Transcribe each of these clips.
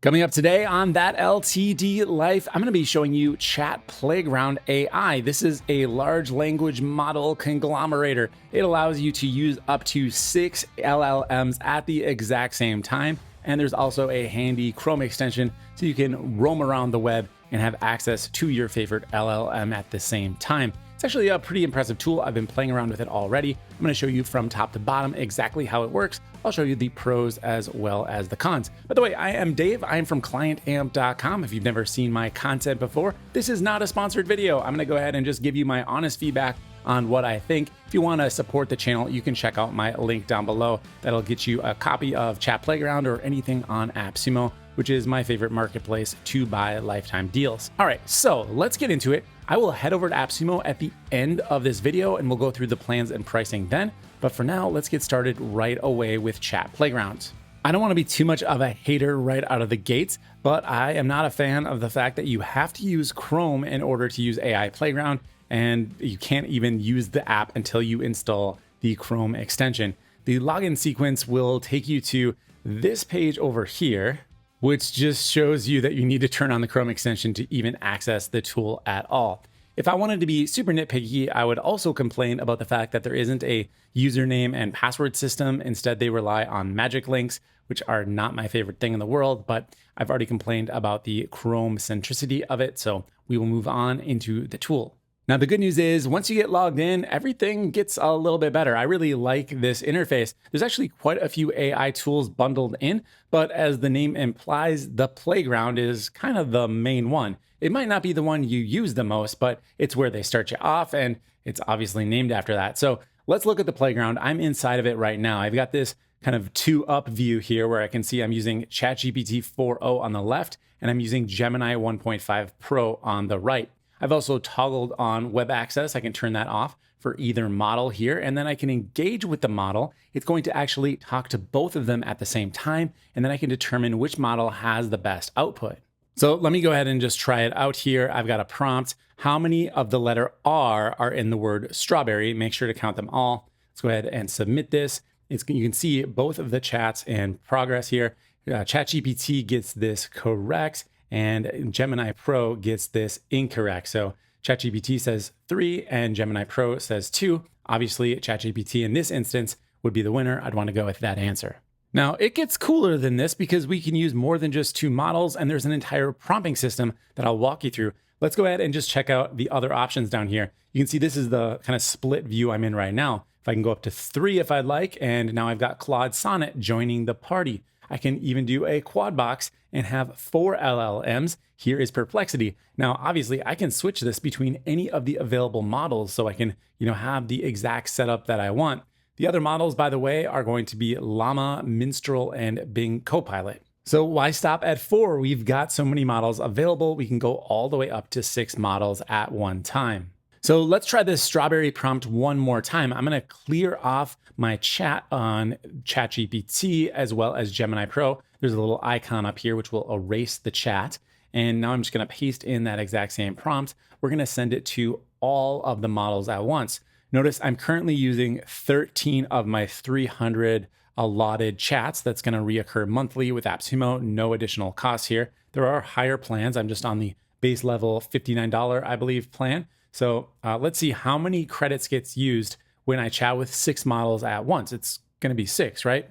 Coming up today on That LTD Life, I'm going to be showing you ChatPlayground AI. This is a large language model conglomerator. It allows you to use up to 6 LLMs at the exact same time. And there's also a handy Chrome extension so you can roam around the web and have access to your favorite LLM at the same time. It's actually a pretty impressive tool. I've been playing around with it already. I'm going to show you from top to bottom exactly how it works. I'll show you the pros as well as the cons. By the way, I am Dave. I'm from ClientAmp.com. If you've never seen my content before, this is not a sponsored video. I'm going to go ahead and just give you my honest feedback on what I think. If you want to support the channel, you can check out my link down below. That'll get you a copy of Chat Playground or anything on AppSumo, which is my favorite marketplace to buy lifetime deals. All right, so let's get into it. I will head over to AppSumo at the end of this video and we'll go through the plans and pricing then. But for now, let's get started right away with Chat Playground. I don't want to be too much of a hater right out of the gates, but I am not a fan of the fact that you have to use Chrome in order to use AI Playground, and you can't even use the app until you install the Chrome extension. The login sequence will take you to this page over here, which just shows you that you need to turn on the Chrome extension to even access the tool at all. If I wanted to be super nitpicky, I would also complain about the fact that there isn't a username and password system. Instead, they rely on magic links, which are not my favorite thing in the world, but I've already complained about the Chrome centricity of it, so we will move on into the tool. Now, the good news is once you get logged in, everything gets a little bit better. I really like this interface. There's actually quite a few AI tools bundled in, but as the name implies, the playground is kind of the main one. It might not be the one you use the most, but it's where they start you off, and it's obviously named after that. So let's look at the playground. I'm inside of it right now. I've got this kind of 2-up view here where I can see I'm using ChatGPT 4.0 on the left, and I'm using Gemini 1.5 Pro on the right. I've also toggled on web access. I can turn that off for either model here, and then I can engage with the model. It's going to actually talk to both of them at the same time, and then I can determine which model has the best output. So let me go ahead and just try it out here. I've got a prompt. How many of the letter R are in the word strawberry? Make sure to count them all. Let's go ahead and submit this. You can see both of the chats in progress here. ChatGPT gets this correct, and Gemini Pro gets this incorrect. So ChatGPT says 3 and Gemini Pro says 2. Obviously, ChatGPT in this instance would be the winner. I'd want to go with that answer. Now, it gets cooler than this because we can use more than just 2 models, and there's an entire prompting system that I'll walk you through. Let's go ahead and just check out the other options down here. You can see this is the kind of split view I'm in right now. If I can go up to 3 if I'd like, and now I've got Claude Sonnet joining the party. I can even do a quad box and have 4 LLMs. Here is Perplexity. Now, obviously, I can switch this between any of the available models so I can, have the exact setup that I want. The other models, by the way, are going to be Llama, Minstrel, and Bing Copilot. So why stop at 4? We've got so many models available. We can go all the way up to 6 models at one time. So let's try this strawberry prompt one more time. I'm going to clear off my chat on ChatGPT as well as Gemini Pro. There's a little icon up here which will erase the chat. And now I'm just going to paste in that exact same prompt. We're going to send it to all of the models at once. Notice I'm currently using 13 of my 300 allotted chats. That's going to reoccur monthly with AppSumo. No additional costs here. There are higher plans. I'm just on the base level $59, I believe, plan. So let's see how many credits gets used when I chat with 6 models at once. It's going to be 6, right?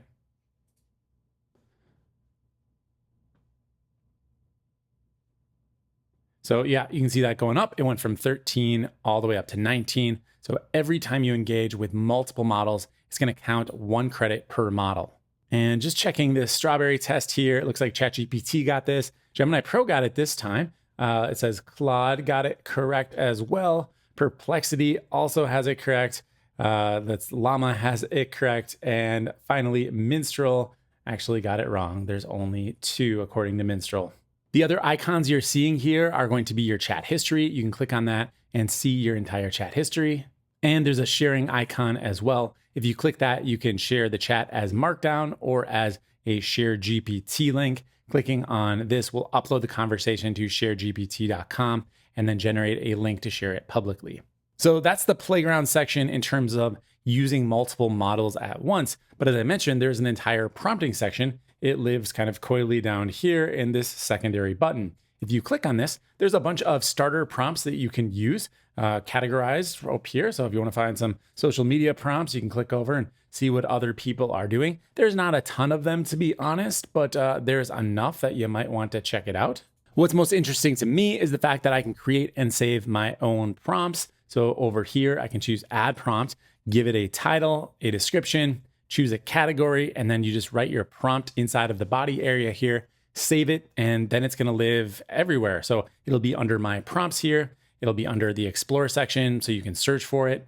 So yeah, you can see that going up. It went from 13 all the way up to 19. So every time you engage with multiple models, it's going to count 1 credit per model. And just checking this strawberry test here, it looks like ChatGPT got this. Gemini Pro got it this time. It says Claude got it correct as well. Perplexity also has it correct. That's Llama has it correct. And finally, Minstrel actually got it wrong. There's only 2 according to Minstrel. The other icons you're seeing here are going to be your chat history. You can click on that and see your entire chat history. And there's a sharing icon as well. If you click that, you can share the chat as Markdown or as a Share GPT link. Clicking on this will upload the conversation to sharegpt.com and then generate a link to share it publicly. So that's the playground section in terms of using multiple models at once. But as I mentioned, there's an entire prompting section. it lives kind of coyly down here in this secondary button. If you click on this, there's a bunch of starter prompts that you can use, categorized up here. So if you want to find some social media prompts, you can click over and see what other people are doing. There's not a ton of them, to be honest, but there's enough that you might want to check it out. What's most interesting to me is the fact that I can create and save my own prompts. So over here, I can choose add prompt, give it a title, a description, choose a category, and then you just write your prompt inside of the body area here, save it, and then it's going to live everywhere. So it'll be under my prompts here. It'll be under the explore section, so you can search for it.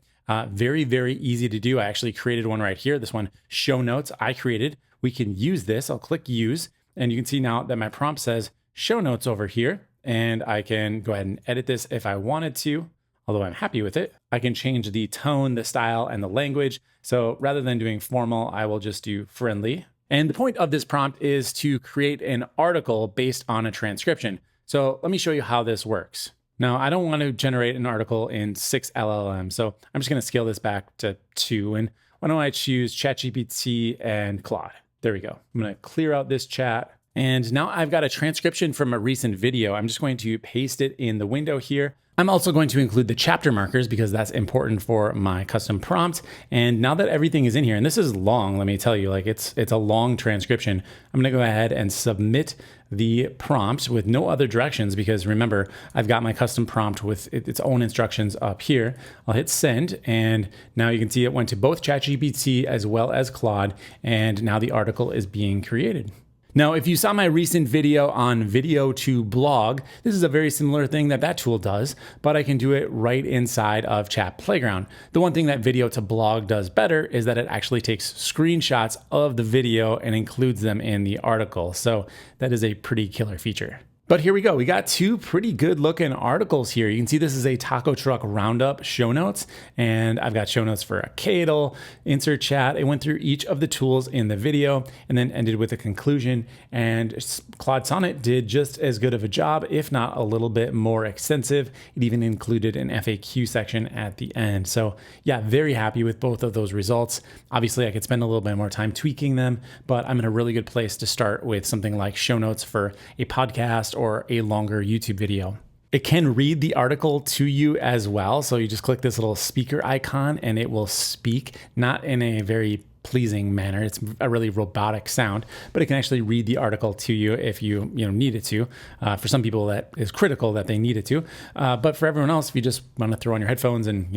Very, very easy to do. I actually created one right here. This one, show notes, I created. We can use this. I'll click use, and you can see now that my prompt says show notes over here, and I can go ahead and edit this if I wanted to, although I'm happy with it. I can change the tone, the style, and the language. So rather than doing formal, I will just do friendly. And the point of this prompt is to create an article based on a transcription. So let me show you how this works. Now, I don't want to generate an article in 6 LLM, so I'm just going to scale this back to 2. And why don't I choose ChatGPT and Claude? There we go. I'm going to clear out this chat. And now I've got a transcription from a recent video. I'm just going to paste it in the window here. I'm also going to include the chapter markers because that's important for my custom prompt. And now that everything is in here, and this is long, let me tell you, like it's a long transcription. I'm gonna go ahead and submit the prompt with no other directions because remember, I've got my custom prompt with its own instructions up here. I'll hit send, and now you can see it went to both ChatGPT as well as Claude, and now the article is being created. Now, if you saw my recent video on video to blog, this is a very similar thing that tool does, but I can do it right inside of ChatPlayground. The one thing that video to blog does better is that it actually takes screenshots of the video and includes them in the article. So that is a pretty killer feature. But here we go. We got 2 pretty good looking articles here. You can see this is a taco truck roundup show notes, and I've got show notes for a Cadle, insert chat. It went through each of the tools in the video and then ended with a conclusion. And Claude Sonnet did just as good of a job, if not a little bit more extensive. It even included an FAQ section at the end. So yeah, very happy with both of those results. Obviously, I could spend a little bit more time tweaking them, but I'm in a really good place to start with something like show notes for a podcast or a longer YouTube video. It can read the article to you as well. So you just click this little speaker icon and it will speak, not in a very pleasing manner. It's a really robotic sound, but it can actually read the article to you if you need it to. For some people, that is critical that they need it to. But for everyone else, if you just want to throw on your headphones and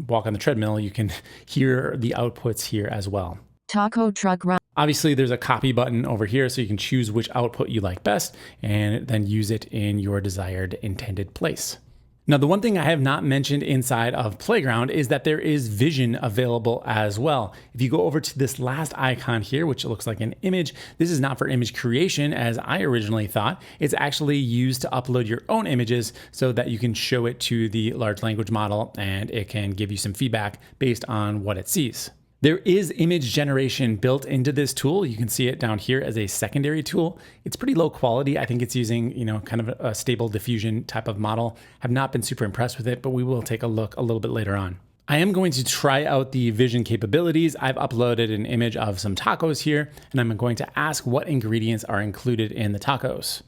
walk on the treadmill, you can hear the outputs here as well. Taco truck run. Obviously, there's a copy button over here, so you can choose which output you like best and then use it in your desired intended place. Now, the one thing I have not mentioned inside of Playground is that there is vision available as well. If you go over to this last icon here, which looks like an image, this is not for image creation as I originally thought. It's actually used to upload your own images so that you can show it to the large language model and it can give you some feedback based on what it sees. There is image generation built into this tool. You can see it down here as a secondary tool. It's pretty low quality. I think it's using, kind of a stable diffusion type of model. Have not been super impressed with it, but we will take a look a little bit later on. I am going to try out the vision capabilities. I've uploaded an image of some tacos here, and I'm going to ask what ingredients are included in the tacos.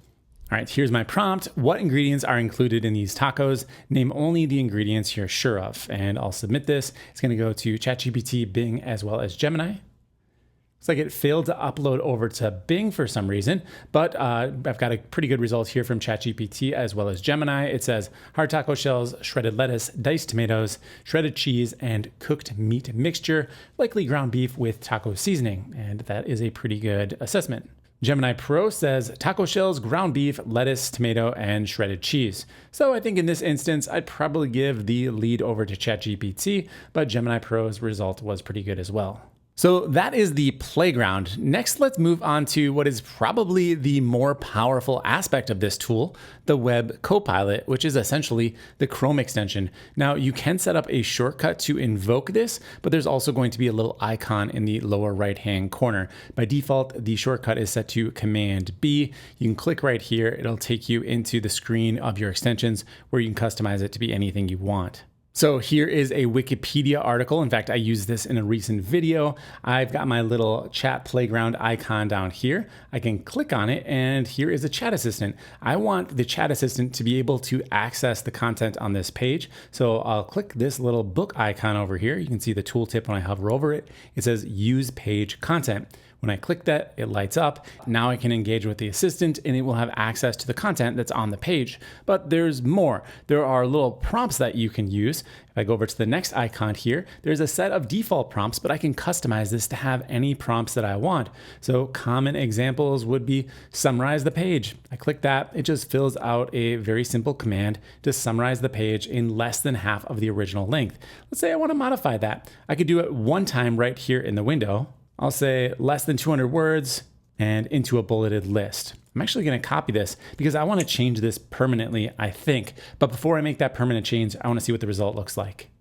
All right, here's my prompt. What ingredients are included in these tacos? Name only the ingredients you're sure of. And I'll submit this. It's going to go to ChatGPT, Bing, as well as Gemini. Looks like it failed to upload over to Bing for some reason, but I've got a pretty good result here from ChatGPT as well as Gemini. It says hard taco shells, shredded lettuce, diced tomatoes, shredded cheese, and cooked meat mixture, likely ground beef with taco seasoning. And that is a pretty good assessment. Gemini Pro says taco shells, ground beef, lettuce, tomato, and shredded cheese. So I think in this instance, I'd probably give the lead over to ChatGPT, but Gemini Pro's result was pretty good as well. So that is the playground. Next, let's move on to what is probably the more powerful aspect of this tool, the Web Copilot, which is essentially the Chrome extension. Now, you can set up a shortcut to invoke this, but there's also going to be a little icon in the lower right-hand corner. By default, the shortcut is set to Command B. You can click right here. It'll take you into the screen of your extensions where you can customize it to be anything you want. So here is a Wikipedia article. In fact, I used this in a recent video. I've got my little chat playground icon down here. I can click on it and here is a chat assistant. I want the chat assistant to be able to access the content on this page. So I'll click this little book icon over here. You can see the tooltip when I hover over it. It says use page content. When I click that, it lights up. Now I can engage with the assistant and it will have access to the content that's on the page. But there's more. There are little prompts that you can use. If I go over to the next icon here, there's a set of default prompts, but I can customize this to have any prompts that I want. So common examples would be summarize the page. I click that, it just fills out a very simple command to summarize the page in less than half of the original length. Let's say I want to modify that. I could do it one time right here in the window. I'll say less than 200 words and into a bulleted list. I'm actually going to copy this because I want to change this permanently, I think. But before I make that permanent change, I want to see what the result looks like.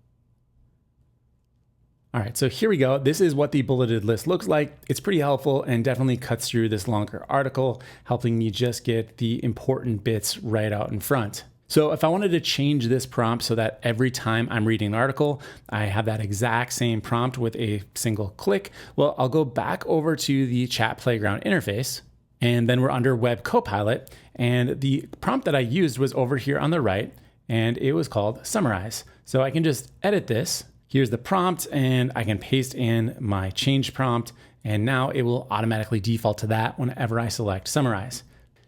All right, so here we go. This is what the bulleted list looks like. It's pretty helpful and definitely cuts through this longer article, helping me just get the important bits right out in front. So if I wanted to change this prompt so that every time I'm reading an article, I have that exact same prompt with a single click, well, I'll go back over to the Chat Playground interface, and then we're under Web Copilot, and the prompt that I used was over here on the right, and it was called Summarize. So I can just edit this. Here's the prompt, and I can paste in my change prompt, and now it will automatically default to that whenever I select Summarize.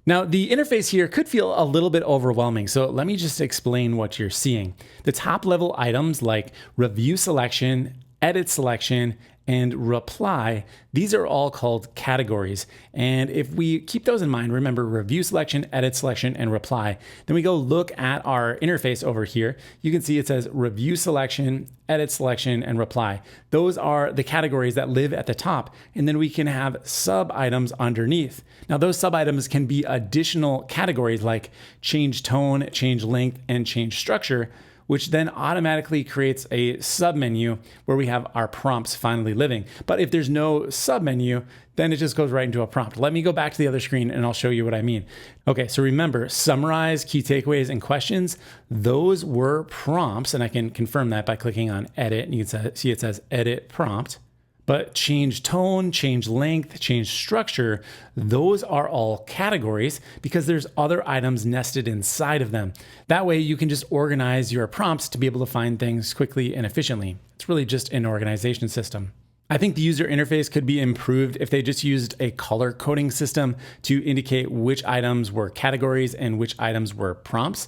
Now, the interface here could feel a little bit overwhelming, so let me just explain what you're seeing. The top level items like review selection, edit selection, and reply, these are all called categories. And if we keep those in mind, remember review selection, edit selection, and reply, then we go look at our interface over here. You can see it says review selection, edit selection, and reply. Those are the categories that live at the top. And then we can have sub items underneath. Now those sub items can be additional categories like change tone, change length, and change structure, which then automatically creates a submenu where we have our prompts finally living. But if there's no submenu, then it just goes right into a prompt. Let me go back to the other screen and I'll show you what I mean. Okay, so remember, summarize, key takeaways, and questions, those were prompts, and I can confirm that by clicking on edit, and you can see it says edit prompt. But change tone, change length, change structure, those are all categories because there's other items nested inside of them. That way you can just organize your prompts to be able to find things quickly and efficiently. It's really just an organization system. I think the user interface could be improved if they just used a color coding system to indicate which items were categories and which items were prompts.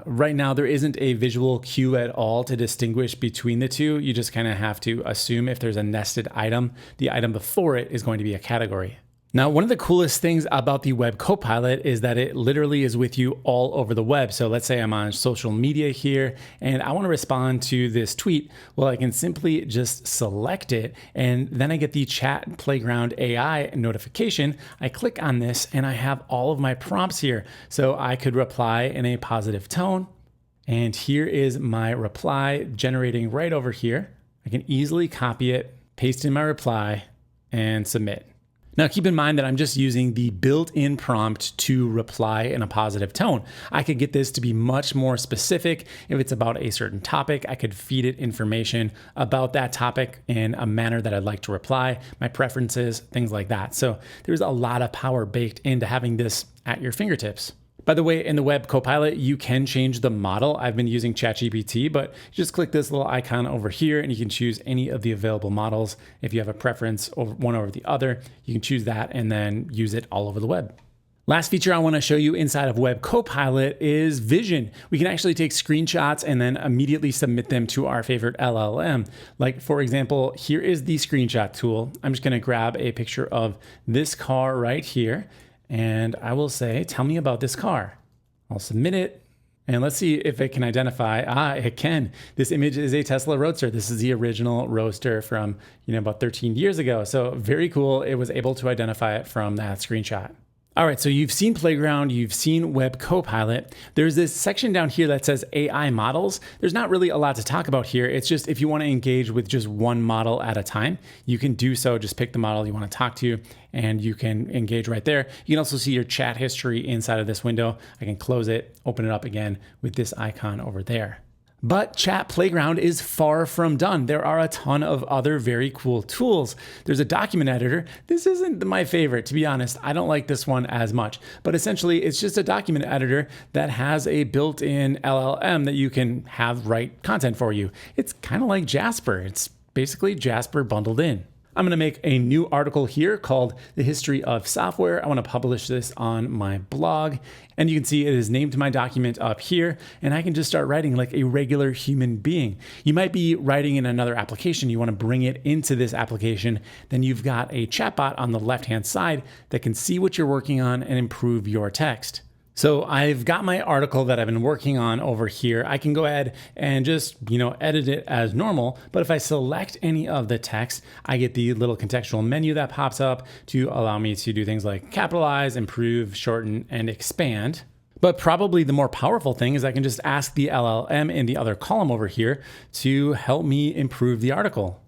Right now, there isn't a visual cue at all to distinguish between the two. You just kind of have to assume if there's a nested item, the item before it is going to be a category. Now, one of the coolest things about the Web Copilot is that it literally is with you all over the web. So let's say I'm on social media here and I want to respond to this tweet. Well, I can simply just select it and then I get the Chat Playground AI notification. I click on this and I have all of my prompts here. So I could reply in a positive tone. And here is my reply generating right over here. I can easily copy it, paste in my reply, and submit. Now, keep in mind that I'm just using the built-in prompt to reply in a positive tone. I could get this to be much more specific. If it's about a certain topic, I could feed it information about that topic in a manner that I'd like to reply, my preferences, things like that. So there's a lot of power baked into having this at your fingertips. By the way, in the Web Copilot, you can change the model. I've been using ChatGPT, but just click this little icon over here and you can choose any of the available models. If you have a preference over one over the other, you can choose that and then use it all over the web. Last feature I want to show you inside of Web Copilot is Vision. We can actually take screenshots and then immediately submit them to our favorite LLM. Like, for example, here is the screenshot tool. I'm just going to grab a picture of this car right here. And I will say, tell me about this car. I'll submit it. And let's see if it can identify. It can. This image is a Tesla Roadster. This is the original Roadster from, about 13 years ago. So very cool. It was able to identify it from that screenshot. All right, so you've seen Playground, you've seen Web Copilot. There's this section down here that says AI models. There's not really a lot to talk about here. It's just if you want to engage with just one model at a time, you can do so. Just pick the model you want to talk to and you can engage right there. You can also see your chat history inside of this window. I can close it, open it up again with this icon over there. But Chat Playground is far from done. There are a ton of other very cool tools. There's a document editor. This isn't my favorite, to be honest. I don't like this one as much, but essentially it's just a document editor that has a built-in LLM that you can have write content for you. It's kind of like Jasper. It's basically Jasper bundled in. I'm going to make a new article here called The History of Software. I want to publish this on my blog, and you can see it is named my document up here, and I can just start writing like a regular human being. You might be writing in another application. You want to bring it into this application. Then you've got a chatbot on the left-hand side that can see what you're working on and improve your text. So I've got my article that I've been working on over here. I can go ahead and just, edit it as normal. But if I select any of the text, I get the little contextual menu that pops up to allow me to do things like capitalize, improve, shorten, and expand. But probably the more powerful thing is I can just ask the LLM in the other column over here to help me improve the article.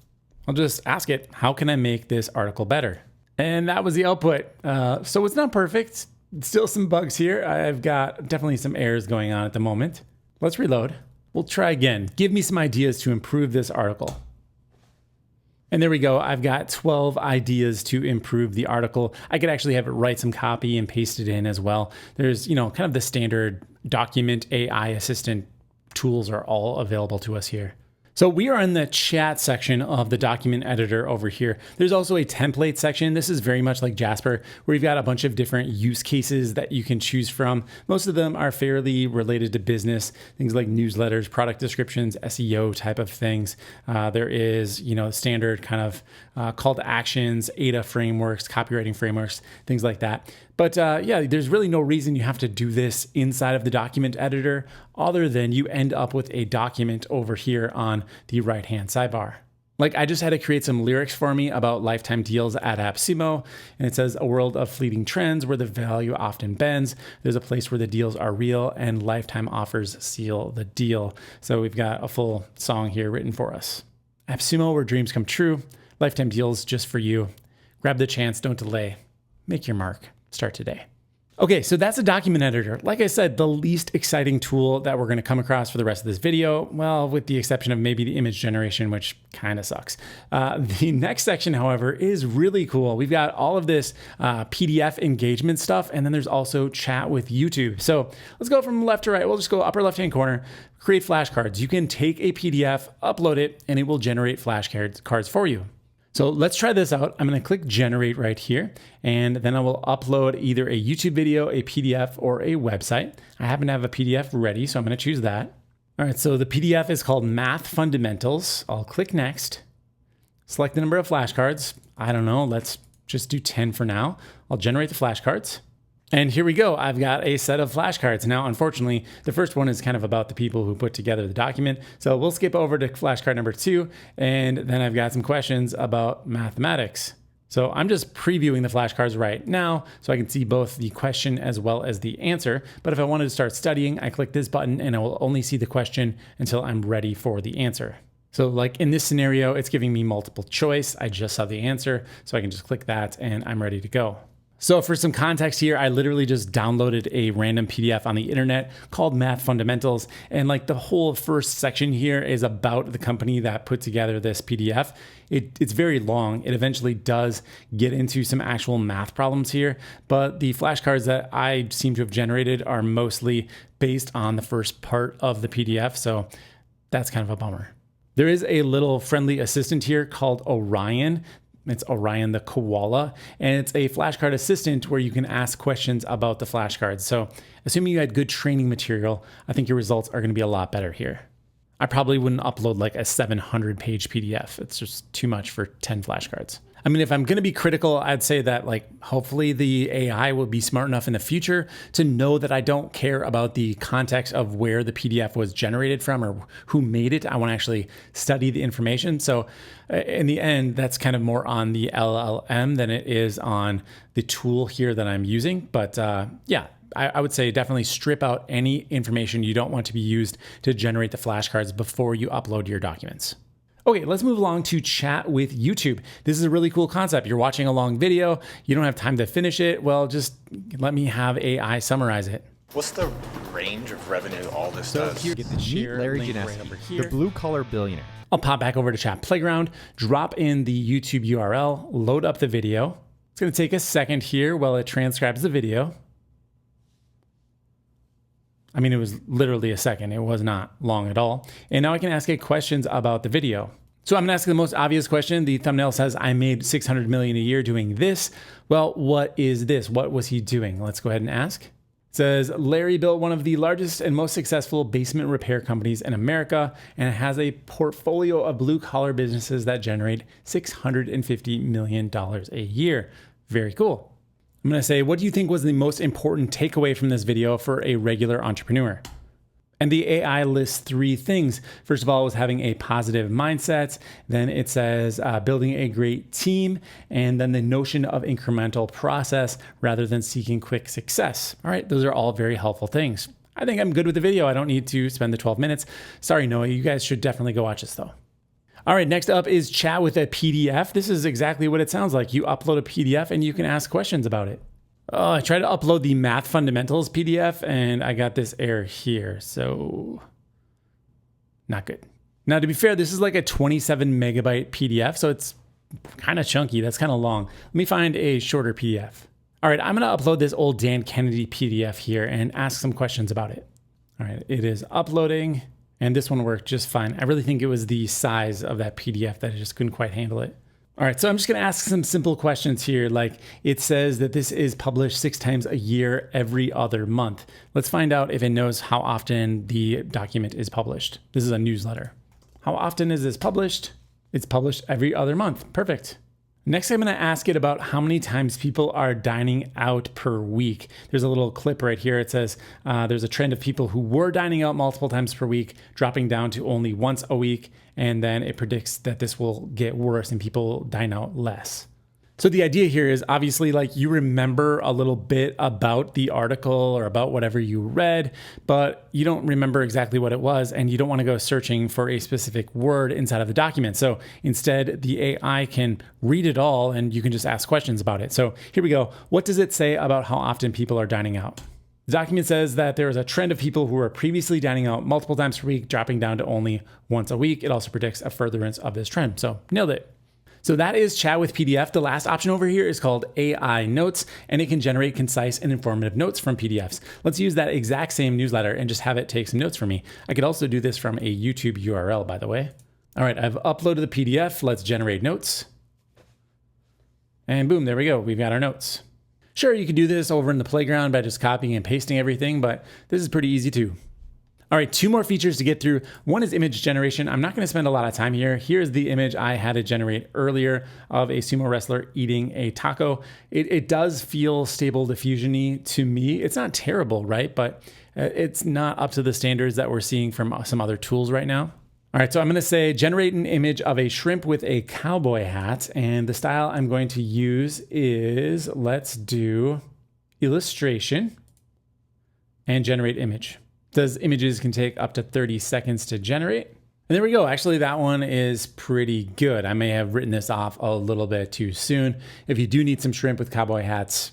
I'll just ask it, how can I make this article better? And that was the output. So it's not perfect. Still some bugs here. I've got definitely some errors going on at the moment. Let's reload. We'll try again. Give me some ideas to improve this article. And there we go. I've got 12 ideas to improve the article. I could actually have it write some copy and paste it in as well. There's, kind of the standard document AI assistant tools are all available to us here. So we are in the chat section of the document editor over here. There's also a template section. This is very much like Jasper, where you've got a bunch of different use cases that you can choose from. Most of them are fairly related to business, things like newsletters, product descriptions, SEO type of things. There is, standard kind of call to actions, ADA frameworks, copywriting frameworks, things like that. But there's really no reason you have to do this inside of the document editor other than you end up with a document over here on the right-hand sidebar. Like I just had to create some lyrics for me about lifetime deals at AppSumo. And it says, a world of fleeting trends where the value often bends. There's a place where the deals are real and lifetime offers seal the deal. So we've got a full song here written for us. AppSumo, where dreams come true. Lifetime deals just for you. Grab the chance, don't delay. Make your mark. Start today. Okay, so that's a document editor. Like I said, the least exciting tool that we're going to come across for the rest of this video, well, with the exception of maybe the image generation, which kind of sucks. The next section, however, is really cool. We've got all of this PDF engagement stuff, and then there's also chat with YouTube. So let's go from left to right. We'll just go upper left-hand corner, create flashcards. You can take a PDF, upload it, and it will generate flashcards for you. So let's try this out. I'm going to click generate right here, and then I will upload either a YouTube video, a PDF, or a website. I happen to have a PDF ready, so I'm going to choose that. All right, so the PDF is called Math Fundamentals. I'll click next, select the number of flashcards. I don't know, let's just do 10 for now. I'll generate the flashcards. And here we go. I've got a set of flashcards. Now, unfortunately, the first one is kind of about the people who put together the document. So we'll skip over to flashcard number 2. And then I've got some questions about mathematics. So I'm just previewing the flashcards right now so I can see both the question as well as the answer. But if I wanted to start studying, I click this button and I will only see the question until I'm ready for the answer. So like in this scenario, it's giving me multiple choice. I just saw the answer, so I can just click that and I'm ready to go. So for some context here, I literally just downloaded a random PDF on the internet called Math Fundamentals. And like the whole first section here is about the company that put together this PDF. It's very long. It eventually does get into some actual math problems here, but the flashcards that I seem to have generated are mostly based on the first part of the PDF. So that's kind of a bummer. There is a little friendly assistant here called Orion. It's Orion the koala, and it's a flashcard assistant where you can ask questions about the flashcards. So assuming you had good training material, I think your results are going to be a lot better here. I probably wouldn't upload like a 700-page PDF. It's just too much for 10 flashcards. I mean, if I'm going to be critical, I'd say that like hopefully the AI will be smart enough in the future to know that I don't care about the context of where the PDF was generated from or who made it. I want to actually study the information. So in the end, that's kind of more on the LLM than it is on the tool here that I'm using. But yeah, I would say definitely strip out any information you don't want to be used to generate the flashcards before you upload your documents. Okay, let's move along to chat with YouTube. This is a really cool concept. You're watching a long video, you don't have time to finish it. Well, just let me have AI summarize it. What's the range of revenue all this So does? here, get the share Larry link Janeski, right over here. the blue-collar billionaire. I'll pop back over to Chat Playground, drop in the YouTube URL, load up the video. It's going to take a second here while it transcribes the video. I mean, it was literally a second. It was not long at all. And now I can ask it questions about the video. So I'm going to ask the most obvious question. The thumbnail says, I made $600 million a year doing this. Well, what is this? What was he doing? Let's go ahead and ask. It says, Larry built one of the largest and most successful basement repair companies in America, and it has a portfolio of blue-collar businesses that generate $650 million a year. Very cool. I'm going to say, what do you think was the most important takeaway from this video for a regular entrepreneur? And the AI lists 3 things. First of all, it was having a positive mindset. Then it says building a great team. And then the notion of incremental process rather than seeking quick success. All right, those are all very helpful things. I think I'm good with the video. I don't need to spend the 12 minutes. Sorry, Noah, you guys should definitely go watch this though. All right, next up is chat with a PDF. This is exactly what it sounds like. You upload a PDF and you can ask questions about it. Oh, I tried to upload the Math Fundamentals PDF and I got this error here. So not good. Now, to be fair, this is like a 27 megabyte PDF. So it's kind of chunky. That's kind of long. Let me find a shorter PDF. All right, I'm going to upload this old Dan Kennedy PDF here and ask some questions about it. All right, it is uploading. And this one worked just fine. I really think it was the size of that PDF that I just couldn't quite handle it. All right, so I'm just gonna ask some simple questions here. Like it says that this is published 6 times a year, every other month. Let's find out if it knows how often the document is published. This is a newsletter. How often is this published? It's published every other month. Perfect. Next, I'm going to ask it about how many times people are dining out per week. There's a little clip right here. It says there's a trend of people who were dining out multiple times per week, dropping down to only once a week. And then it predicts that this will get worse and people dine out less. So the idea here is obviously like you remember a little bit about the article or about whatever you read, but you don't remember exactly what it was and you don't want to go searching for a specific word inside of the document. So instead the AI can read it all and you can just ask questions about it. So here we go. What does it say about how often people are dining out? The document says that there is a trend of people who were previously dining out multiple times per week, dropping down to only once a week. It also predicts a furtherance of this trend. So nailed it. So that is Chat with PDF. The last option over here is called AI Notes, and it can generate concise and informative notes from PDFs. Let's use that exact same newsletter and just have it take some notes for me. I could also do this from a YouTube URL, by the way. All right, I've uploaded the PDF. Let's generate notes. And boom, there we go. We've got our notes. Sure, you could do this over in the playground by just copying and pasting everything, but this is pretty easy too. All right, 2 more features to get through. One is image generation. I'm not going to spend a lot of time here. Here's the image I had to generate earlier of a sumo wrestler eating a taco. It does feel stable diffusion-y to me. It's not terrible, right? But it's not up to the standards that we're seeing from some other tools right now. All right, so I'm going to say generate an image of a shrimp with a cowboy hat. And the style I'm going to use is, let's do illustration and generate image. Those images can take up to 30 seconds to generate. And there we go. Actually, that one is pretty good. I may have written this off a little bit too soon. If you do need some shrimp with cowboy hats,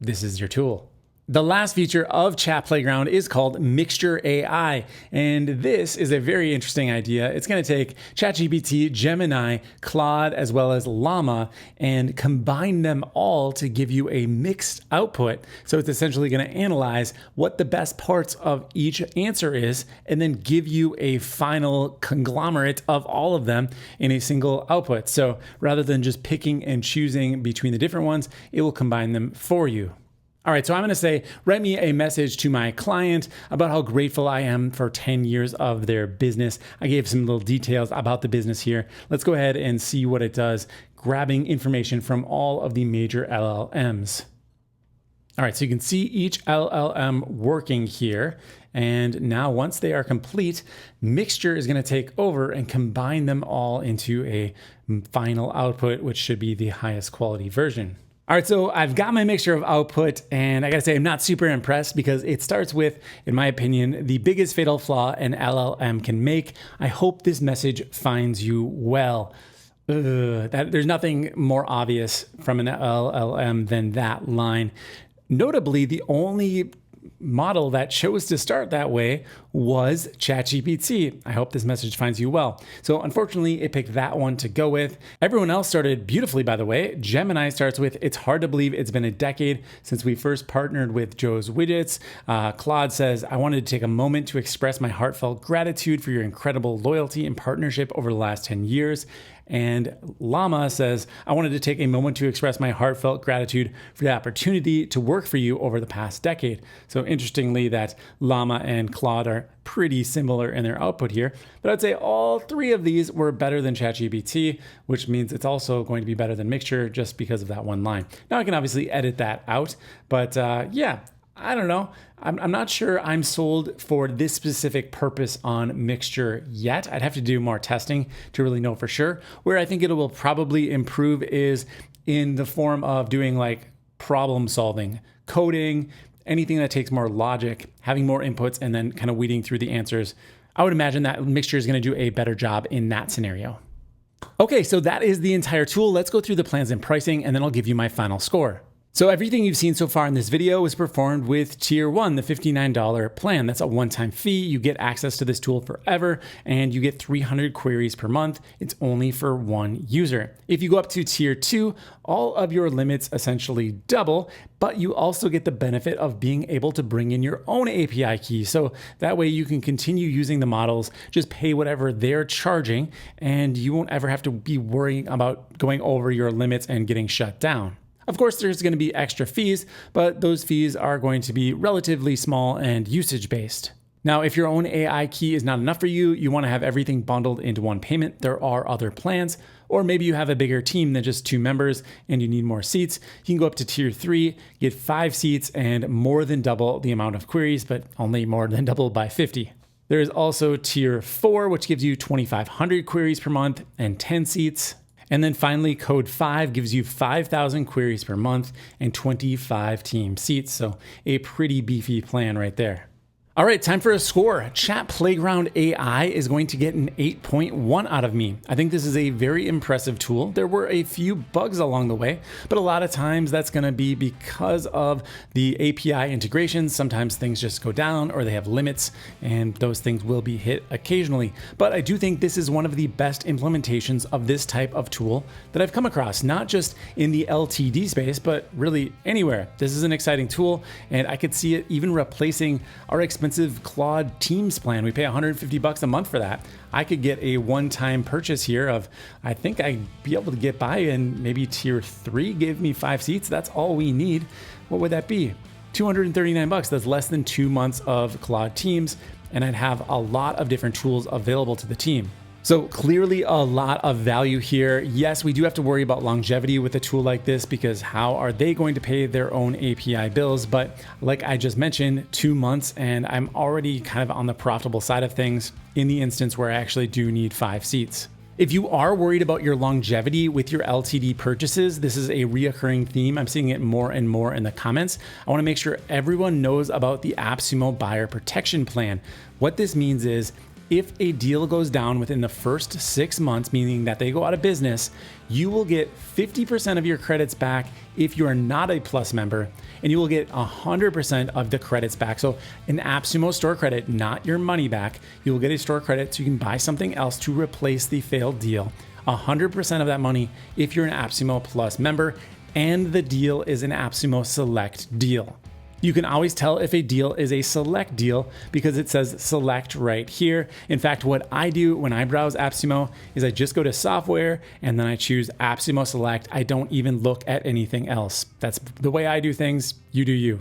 this is your tool. The last feature of Chat Playground is called Mixture AI. And this is a very interesting idea. It's going to take ChatGPT, Gemini, Claude, as well as Llama, and combine them all to give you a mixed output. So it's essentially going to analyze what the best parts of each answer is, and then give you a final conglomerate of all of them in a single output. So rather than just picking and choosing between the different ones, it will combine them for you. All right, so I'm going to say, write me a message to my client about how grateful I am for 10 years of their business. I gave some little details about the business here. Let's go ahead and see what it does, grabbing information from all of the major LLMs. All right, so you can see each LLM working here. And now once they are complete, Mixture is going to take over and combine them all into a final output, which should be the highest quality version. All right, so I've got my mixture of output, and I gotta say I'm not super impressed because it starts with, in my opinion, the biggest fatal flaw an LLM can make. I hope this message finds you well. There's nothing more obvious from an LLM than that line. Notably, the only model that chose to start that way was ChatGPT. I hope this message finds you well. So unfortunately, it picked that one to go with. Everyone else started beautifully, by the way. Gemini starts with, "It's hard to believe it's been a decade since we first partnered with Joe's Widgets." Claude says, "I wanted to take a moment to express my heartfelt gratitude for your incredible loyalty and partnership over the last 10 years. And Llama says, "I wanted to take a moment to express my heartfelt gratitude for the opportunity to work for you over the past decade." So interestingly, that Llama and Claude are pretty similar in their output here. But I'd say all three of these were better than ChatGPT, which means it's also going to be better than Mixture just because of that one line. Now I can obviously edit that out, but yeah, I don't know. I'm not sure I'm sold for this specific purpose on Mixture yet. I'd have to do more testing to really know for sure. Where I think it will probably improve is in the form of doing like problem solving, coding, anything that takes more logic, having more inputs, and then kind of weeding through the answers. I would imagine that Mixture is going to do a better job in that scenario. Okay, so that is the entire tool. Let's go through the plans and pricing, and then I'll give you my final score. So everything you've seen so far in this video was performed with Tier 1, the $59 plan. That's a one-time fee. You get access to this tool forever, and you get 300 queries per month. It's only for one user. If you go up to Tier 2, all of your limits essentially double, but you also get the benefit of being able to bring in your own API key. So that way you can continue using the models, just pay whatever they're charging, and you won't ever have to be worrying about going over your limits and getting shut down. Of course, there's going to be extra fees, but those fees are going to be relatively small and usage-based. Now, if your own AI key is not enough for you, you want to have everything bundled into one payment, there are other plans. Or maybe you have a bigger team than just 2 members and you need more seats. You can go up to Tier 3, get 5 seats and more than double the amount of queries, but only more than double by 50. There is also Tier 4, which gives you 2,500 queries per month and 10 seats. And then finally, Code 5 gives you 5,000 queries per month and 25 team seats. So a pretty beefy plan right there. All right, time for a score. ChatPlayground AI is going to get an 8.1 out of me. I think this is a very impressive tool. There were a few bugs along the way, but a lot of times that's going to be because of the API integrations. Sometimes things just go down or they have limits, and those things will be hit occasionally. But I do think this is one of the best implementations of this type of tool that I've come across, not just in the LTD space, but really anywhere. This is an exciting tool, and I could see it even replacing our expensive Claude Teams plan. We pay $150 a month for that. I could get a one-time purchase here of, I think I'd be able to get by, and maybe Tier 3 gave me 5 seats. That's all we need. What would that be? $239. That's less than 2 months of Claude Teams, and I'd have a lot of different tools available to the team. So clearly a lot of value here. Yes, we do have to worry about longevity with a tool like this because how are they going to pay their own API bills? But like I just mentioned, 2 months and I'm already kind of on the profitable side of things in the instance where I actually do need 5 seats. If you are worried about your longevity with your LTD purchases, this is a reoccurring theme. I'm seeing it more and more in the comments. I want to make sure everyone knows about the AppSumo Buyer Protection Plan. What this means is if a deal goes down within the first 6 months, meaning that they go out of business, you will get 50% of your credits back if you are not a Plus member, and you will get 100% of the credits back. So an AppSumo store credit, not your money back. You will get a store credit so you can buy something else to replace the failed deal. 100% of that money if you're an AppSumo Plus member, and the deal is an AppSumo Select deal. You can always tell if a deal is a select deal because it says select right here. In fact, what I do when I browse AppSumo is I just go to software and then I choose AppSumo Select. I don't even look at anything else. That's the way I do things. You do you.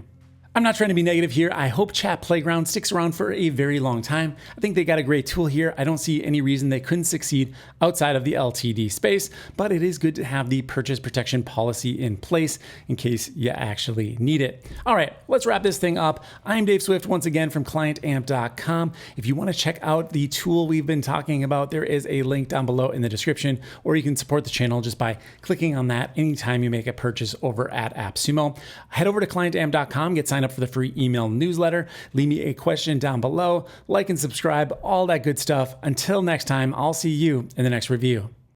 I'm not trying to be negative here. I hope Chat Playground sticks around for a very long time. I think they got a great tool here. I don't see any reason they couldn't succeed outside of the LTD space, but it is good to have the purchase protection policy in place in case you actually need it. All right, let's wrap this thing up. I'm Dave Swift once again from ClientAmp.com. If you want to check out the tool we've been talking about, there is a link down below in the description, or you can support the channel just by clicking on that anytime you make a purchase over at AppSumo. Head over to ClientAmp.com, get signed up for the free email newsletter. Leave me a question down below, like and subscribe, all that good stuff. Until next time, I'll see you in the next review.